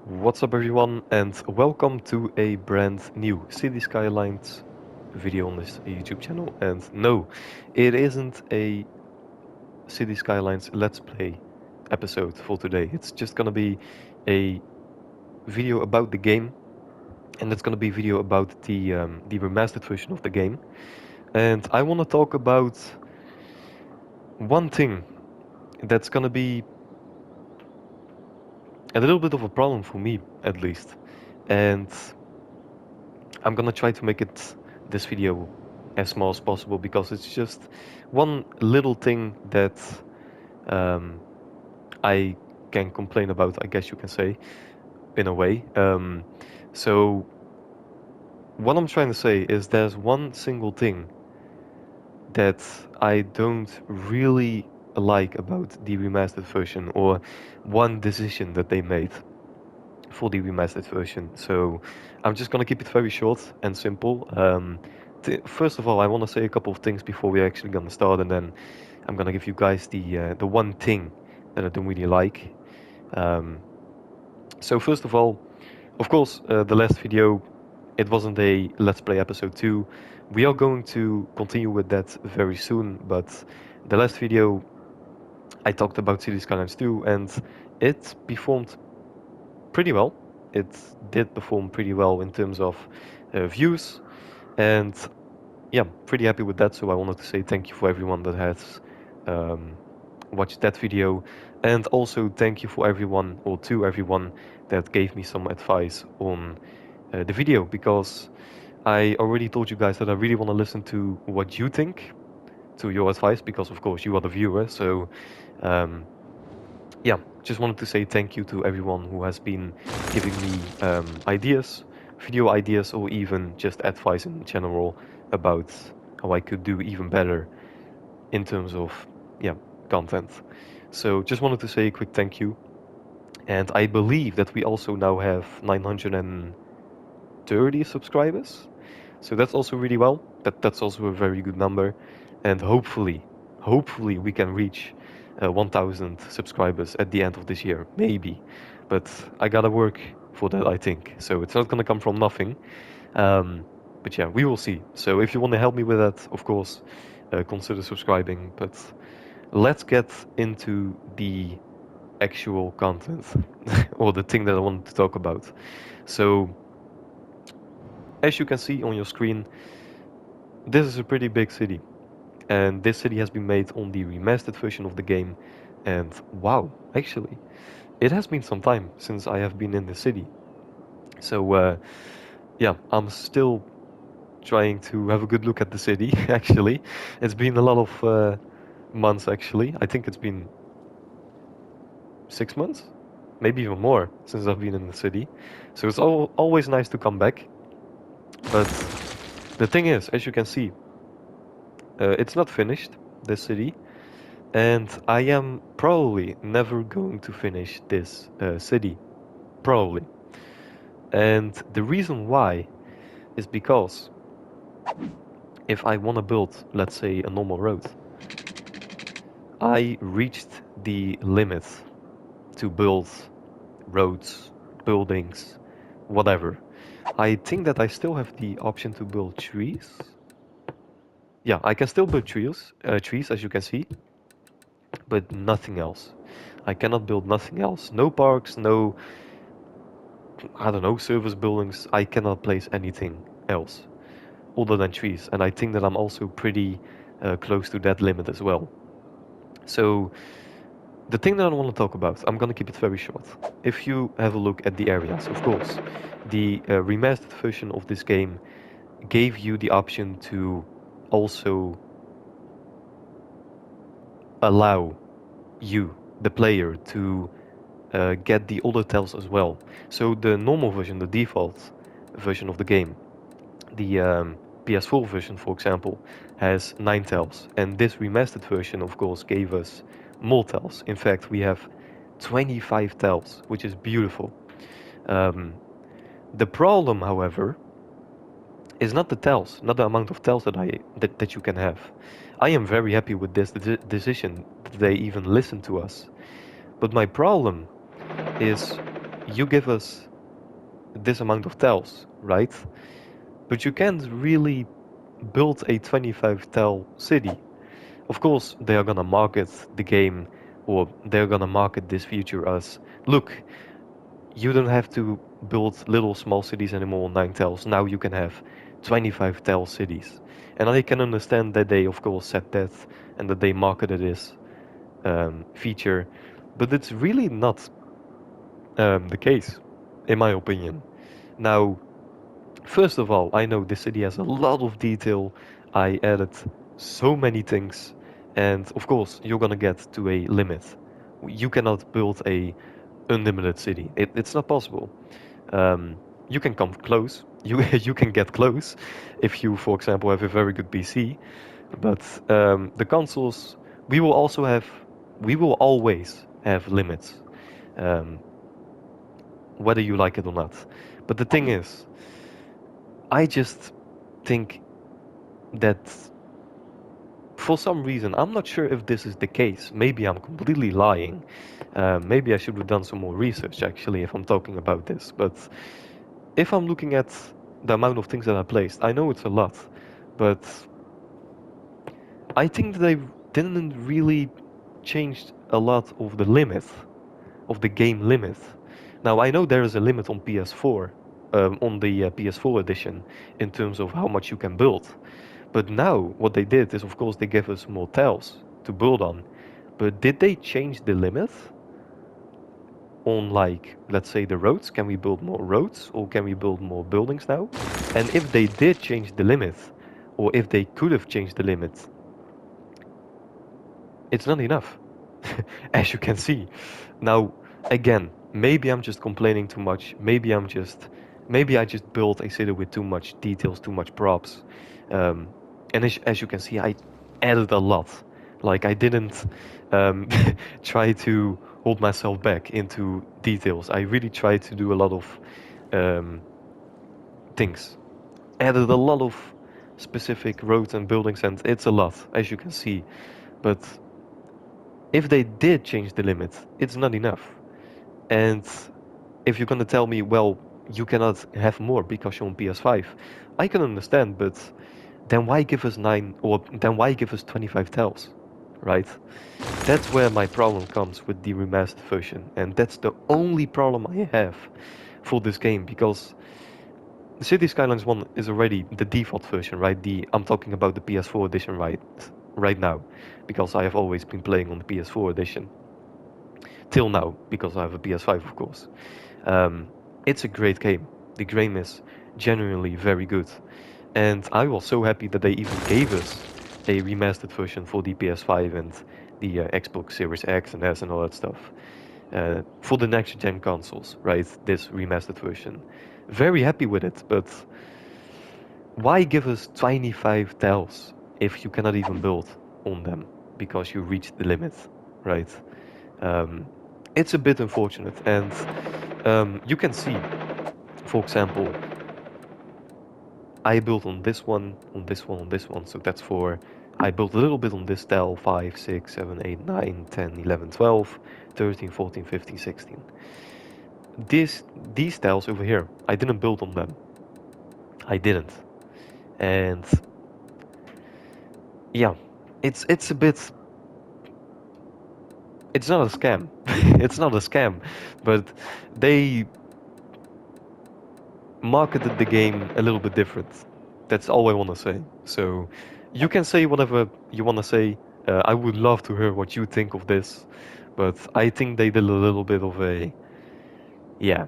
What's up everyone and welcome to a brand new City Skylines video on this YouTube channel. And no, it isn't a City Skylines Let's Play episode for today. It's just gonna be a video about the game, and it's gonna be a video about the remastered version of the game. And I wanna talk about one thing that's gonna be a little bit of a problem for me at least. And I'm gonna try to make it this video as small as possible because it's just one little thing that um, I can complain about, I guess you can say, in a way. So what I'm trying to say is there's one single thing that I don't really like about the remastered version, or one decision that they made for the remastered version. So I'm just gonna keep it very short and simple. First of all, I want to say a couple of things before we're actually gonna start, and then I'm gonna give you guys the one thing that I don't really like. Um, so first of all, of course, the last video, it wasn't a Let's Play episode 2. We are going to continue with that very soon, but the last video I talked about Cities Skylines 2, and it performed pretty well. It did perform pretty well in terms of views, and yeah, pretty happy with that. So I wanted to say thank you for everyone that has um, watched that video, and also thank you for everyone, or to everyone, that gave me some advice on the video, because I already told you guys that I really want to listen to what you think, to your advice, because of course you are the viewer. So um, yeah, just wanted to say thank you to everyone who has been giving me ideas, video ideas, or even just advice in general about how I could do even better in terms of, yeah, content. So just wanted to say a quick thank you. And I believe that we also now have 930 subscribers. So that's also really well. That's also a very good number. And hopefully we can reach 1000 subscribers at the end of this year, maybe. But I gotta work for that, I think. So it's not gonna come from nothing. Um, but yeah, we will see. So if you want to help me with that, of course, consider subscribing. But let's get into the actual content, or the thing that I wanted to talk about. So as you can see on your screen, this is a pretty big city. And this city has been made on the remastered version of the game. And wow, actually, it has been some time since I have been in the city. So yeah, I'm still trying to have a good look at the city. Actually, it's been a lot of months. Actually, I think it's been 6 months, maybe even more, since I've been in the city. So it's always nice to come back. But the thing is, as you can see, it's not finished, this city. And I am probably never going to finish this city. Probably. And the reason why is because if I want to build, let's say, a normal road, I reached the limit to build roads, buildings, whatever. I think that I still have the option to build trees. Yeah, I can still build trees, as you can see, but nothing else. I cannot build nothing else. No parks, no, I don't know, service buildings. I cannot place anything else other than trees. And I think that I'm also pretty close to that limit as well. So the thing that I want to talk about, I'm going to keep it very short. If you have a look at the areas, of course, the remastered version of this game gave you the option to also allow you, the player, to get the other tiles as well. So the normal version, the default version of the game, the PS4 version, for example, has 9 tiles, and this remastered version, of course, gave us more tiles. In fact, we have 25 tiles, which is beautiful. Um, the problem, however, is not the tiles, not the amount of tiles that you can have. I am very happy with this decision that they even listened to us. But my problem is you give us this amount of tiles, right? But you can't really build a 25 tile city. Of course, they are gonna market the game, or they're gonna market this feature as, look, you don't have to build little small cities anymore on 9 tiles. Now you can have 25 tile cities. And I can understand that they, of course, said that and that they marketed this feature, but it's really not the case, in my opinion. Now, first of all, I know this city has a lot of detail. I added so many things, and of course, you're gonna get to a limit. You cannot build a unlimited city. It's not possible. Um, you can come close. You can get close if you, for example, have a very good PC. But the consoles, we will also have, we will always have limits, um, whether you like it or not. But the thing is, I just think that for some reason, I'm not sure if this is the case. Maybe I'm completely lying. Maybe I should have done some more research actually if I'm talking about this. But if I'm looking at the amount of things that I placed, I know it's a lot, but I think they didn't really change a lot of the limit, of the game limit. Now I know there is a limit on PS4, on the PS4 edition, in terms of how much you can build. But now what they did is, of course, they gave us more tiles to build on. But did they change the limit on, like, let's say the roads? Can we build more roads or can we build more buildings now? And if they did change the limit, or if they could have changed the limit, it's not enough, as you can see. Now, again, maybe I'm just complaining too much. Maybe I just built a city with too much details, too much props. Um, and as you can see, I added a lot. Like, I didn't um, try to hold myself back into details. I really tried to do a lot of um, things. Added a lot of specific roads and buildings, and it's a lot, as you can see. But if they did change the limit, it's not enough. And if you're gonna tell me, well, you cannot have more because you're on PS5, I can understand, but then why give us 9, or then why give us 25 tiles, right? That's where my problem comes with the remastered version, and that's the only problem I have for this game, because the Cities Skylines 1 is already the default version, right? I'm talking about the PS4 edition right now, because I have always been playing on the PS4 edition till now, because I have a PS5, of course. Um, it's a great game. The game is genuinely very good, and I was so happy that they even gave us a remastered version for the PS5 and the Xbox Series X and S and all that stuff for the next gen consoles, right? This remastered version. Very happy with it, but why give us 25 tiles if you cannot even build on them because you reached the limit, right? Um, it's a bit unfortunate, and you can see, for example, I built on this one, on this one, on this one, so that's for, I built a little bit on this tile, 5, 6, 7, 8, 9, 10, 11, 12, 13, 14, 15, 16. These tiles over here, I didn't build on them. I didn't. And yeah, it's a bit, it's not a scam. It's not a scam, but they marketed the game a little bit different. That's all I want to say. So you can say whatever you want to say. I would love to hear what you think of this, but I think they did a little bit of a, yeah.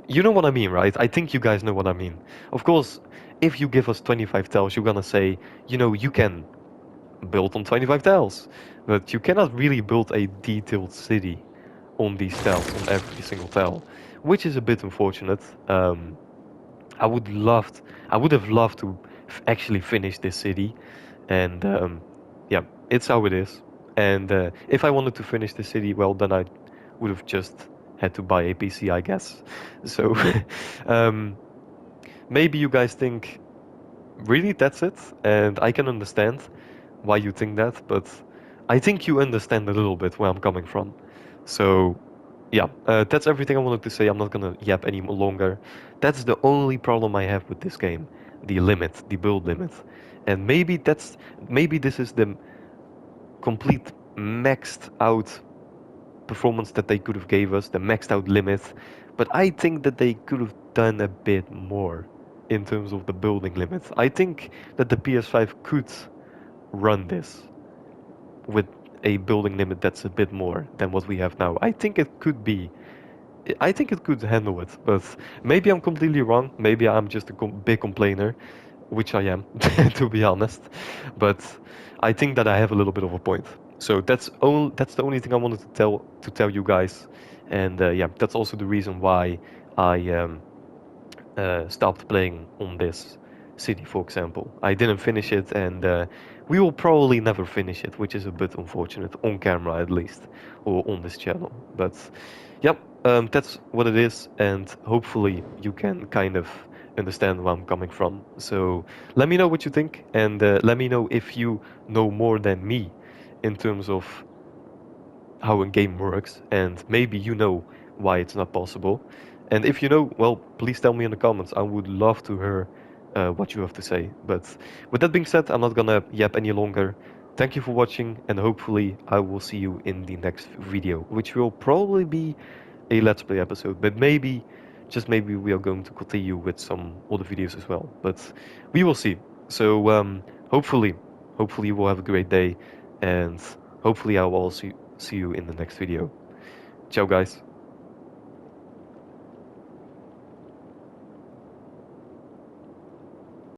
You know what I mean, right? I think you guys know what I mean. Of course, if you give us 25 tiles, you're gonna say, you can build on 25 tiles, but you cannot really build a detailed city on these tiles, on every single tile, which is a bit unfortunate. I would loved, I would have loved to actually finish this city, and yeah, it's how it is. And if I wanted to finish the city, well, then I would have just had to buy a PC, I guess. So um, maybe you guys think, really, that's it, and I can understand why you think that, but I think you understand a little bit where I'm coming from. So Yeah, that's everything I wanted to say. I'm not gonna yap any longer. That's the only problem I have with this game, the limit, the build limit, and maybe this is the complete maxed out performance that they could have gave us, the maxed out limit. But I think that they could have done a bit more in terms of the building limit. I think that the PS5 could run this with a building limit that's a bit more than what we have now. I think it could handle it, but maybe I'm completely wrong. Maybe I'm just a big complainer, which I am, to be honest. But I think that I have a little bit of a point. So that's the only thing I wanted to tell you guys, and yeah, that's also the reason why I stopped playing on this city, for example. I didn't finish it, and we will probably never finish it, which is a bit unfortunate, on camera at least, or on this channel. But yep, that's what it is, and hopefully you can kind of understand where I'm coming from. So let me know what you think, and let me know if you know more than me in terms of how a game works, and maybe you know why it's not possible. And if you know, well, please tell me in the comments. I would love to hear what you have to say. But with that being said, I'm not gonna yap any longer. Thank you for watching, and hopefully I will see you in the next video, which will probably be a Let's Play episode, but maybe, just maybe, we are going to continue with some other videos as well. But we will see. So hopefully, hopefully you will have a great day, and hopefully I will see you in the next video. Ciao, guys.